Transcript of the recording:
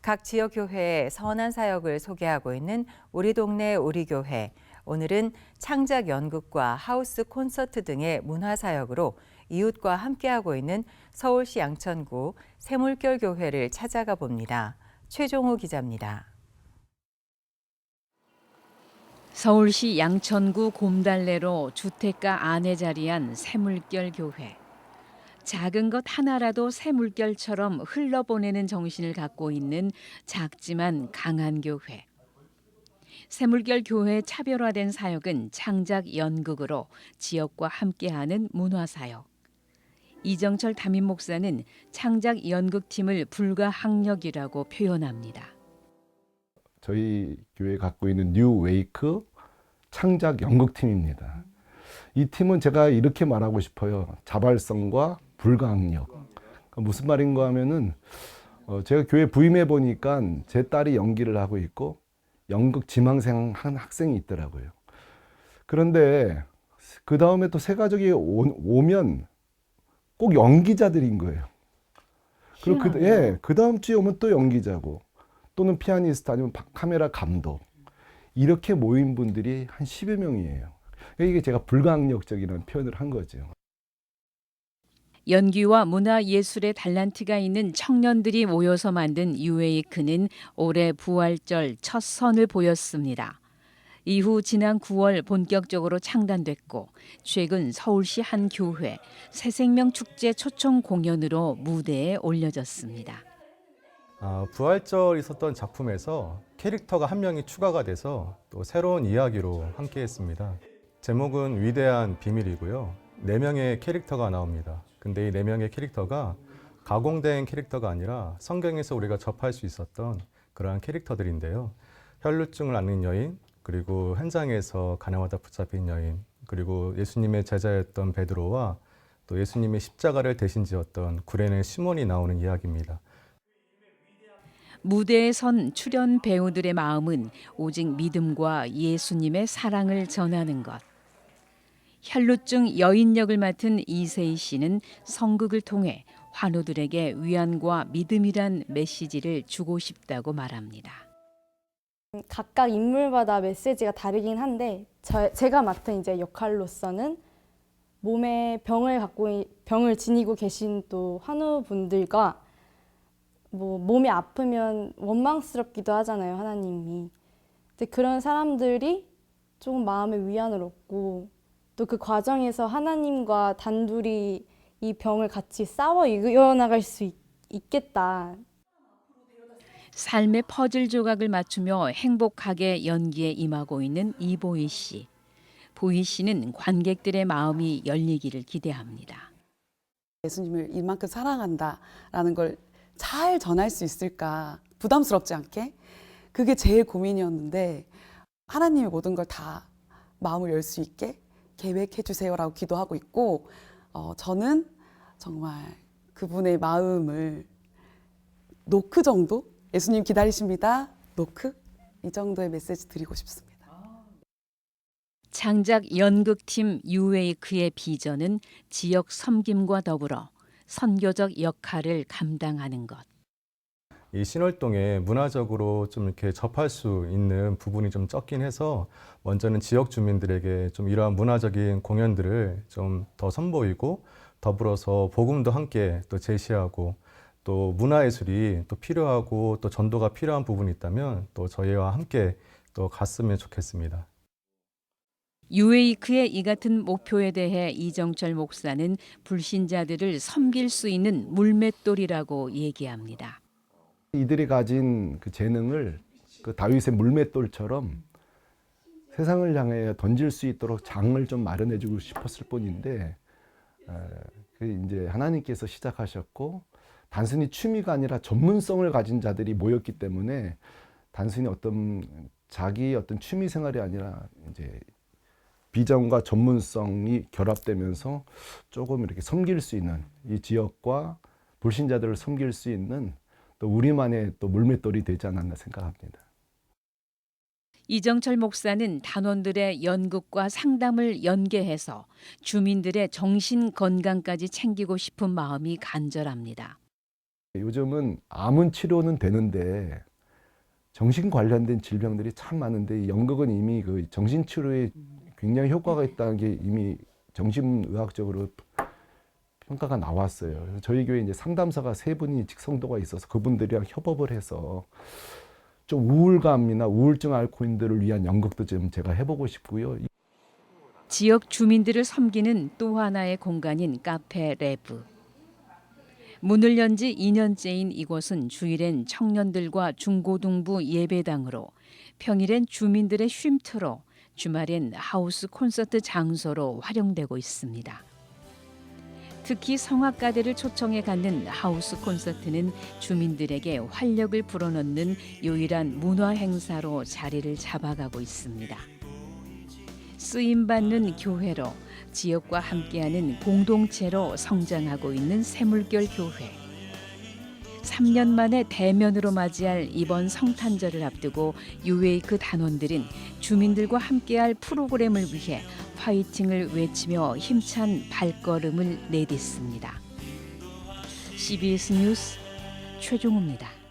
각 지역교회의 선한 사역을 소개하고 있는 우리 동네 우리 교회. 오늘은 창작 연극과 하우스 콘서트 등의 문화 사역으로 이웃과 함께하고 있는 서울시 양천구 새물결 교회를 찾아가 봅니다. 최종호 기자입니다. 서울시 양천구 곰달래로 주택가 안에 자리한 새물결 교회. 작은 것 하나라도 새물결처럼 흘러보내는 정신을 갖고 있는 작지만 강한 교회. 새물결 교회의 차별화된 사역은 창작 연극으로 지역과 함께하는 문화사역. 이정철 담임 목사는 창작 연극팀을 불가항력이라고 표현합니다. 저희 교회 갖고 있는 뉴 웨이크 창작 연극팀입니다. 이 팀은 제가 이렇게 말하고 싶어요. 자발성과 불가항력. 그러니까 무슨 말인가 하면은 제가 교회 부임해 보니까 제 딸이 연기를 하고 있고 연극 지망생 한 학생이 있더라고요. 그런데 그 다음에 또 세 가족이 오면 꼭 연기자들인 거예요. 그리고 그 다음 주에 오면 또 연기자고 또는 피아니스트 아니면 카메라 감독 이렇게 모인 분들이 한 10여 명이에요. 이게 제가 불가항력적이라는 표현을 한 거죠. 연기와 문화예술의 달란트가 있는 청년들이 모여서 만든 유웨이크는 올해 부활절 첫 선을 보였습니다. 이후 지난 9월 본격적으로 창단됐고 최근 서울시 한 교회 새생명 축제 초청 공연으로 무대에 올려졌습니다. 부활절 있었던 작품에서 캐릭터가 한 명이 추가가 돼서 또 새로운 이야기로 함께했습니다. 제목은 위대한 비밀이고요. 4명의 캐릭터가 나옵니다. 근데 이 4명의 캐릭터가 가공된 캐릭터가 아니라 성경에서 우리가 접할 수 있었던 그러한 캐릭터들인데요. 혈루증을 앓는 여인, 그리고 현장에서 가난하다 붙잡힌 여인, 그리고 예수님의 제자였던 베드로와 또 예수님의 십자가를 대신 지었던 구레네 시몬이 나오는 이야기입니다. 무대에 선 출연 배우들의 마음은 오직 믿음과 예수님의 사랑을 전하는 것. 혈루증 여인 역을 맡은 이세희 씨는 성극을 통해 환우들에게 위안과 믿음이란 메시지를 주고 싶다고 말합니다. 각각 인물마다 메시지가 다르긴 한데 제가 맡은 이제 역할로서는 몸에 병을 지니고 계신 또 환우분들과 몸이 아프면 원망스럽기도 하잖아요, 하나님이. 근데 그런 사람들이 조금 마음의 위안을 얻고 또 그 과정에서 하나님과 단둘이 이 병을 같이 싸워 이겨나갈 수 있겠다. 삶의 퍼즐 조각을 맞추며 행복하게 연기에 임하고 있는 이보희 씨. 보희 씨는 관객들의 마음이 열리기를 기대합니다. 예수님을 이만큼 사랑한다라는 걸 잘 전할 수 있을까, 부담스럽지 않게. 그게 제일 고민이었는데 하나님이 모든 걸 다 마음을 열 수 있게 계획해 주세요라고 기도하고 있고, 저는 정말 그분의 마음을 노크 정도? 예수님 기다리십니다. 노크? 이 정도의 메시지 드리고 싶습니다. 창작 연극팀 유웨이크의 비전은 지역 섬김과 더불어 선교적 역할을 감당하는 것. 이 신월동에 문화적으로 좀 이렇게 접할 수 있는 부분이 좀 적긴 해서 먼저는 지역 주민들에게 좀 이러한 문화적인 공연들을 좀 더 선보이고 더불어서 복음도 함께 또 제시하고 또 문화예술이 또 필요하고 또 전도가 필요한 부분이 있다면 또 저희와 함께 또 갔으면 좋겠습니다. 유웨이크의 이 같은 목표에 대해 이정철 목사는 불신자들을 섬길 수 있는 물맷돌이라고 얘기합니다. 이들이 가진 그 재능을 그 다윗의 물맷돌처럼 세상을 향해 던질 수 있도록 장을 좀 마련해 주고 싶었을 뿐인데 이제 하나님께서 시작하셨고 단순히 취미가 아니라 전문성을 가진 자들이 모였기 때문에 단순히 자기 취미 생활이 아니라 이제 비전과 전문성이 결합되면서 조금 이렇게 섬길 수 있는 이 지역과 불신자들을 섬길 수 있는 또 우리만의 또 물맷돌이 되지 않았나 생각합니다. 이정철 목사는 단원들의 연극과 상담을 연계해서 주민들의 정신 건강까지 챙기고 싶은 마음이 간절합니다. 요즘은 암은 치료는 되는데 정신 관련된 질병들이 참 많은데 연극은 이미 그 정신 치료에 굉장히 효과가 있다는 게 이미 정신의학적으로 평가가 나왔어요. 그래서 저희 교회 이제 상담사가 3분이 직성도가 있어서 그분들이랑 협업을 해서 좀 우울감이나 우울증 앓고인들을 위한 연극도 좀 제가 해보고 싶고요. 지역 주민들을 섬기는 또 하나의 공간인 카페 레브. 문을 연 지 2년째인 이곳은 주일엔 청년들과 중고등부 예배당으로, 평일엔 주민들의 쉼터로, 주말엔 하우스 콘서트 장소로 활용되고 있습니다. 특히 성악가들을 초청해 갖는 하우스 콘서트는 주민들에게 활력을 불어넣는 유일한 문화 행사로 자리를 잡아가고 있습니다. 쓰임받는 교회로, 지역과 함께하는 공동체로 성장하고 있는 새물결 교회. 3년 만에 대면으로 맞이할 이번 성탄절을 앞두고 유웨이크 단원들은 주민들과 함께할 프로그램을 위해 파이팅을 외치며 힘찬 발걸음을 내딛습니다. CBS 뉴스 최종우입니다.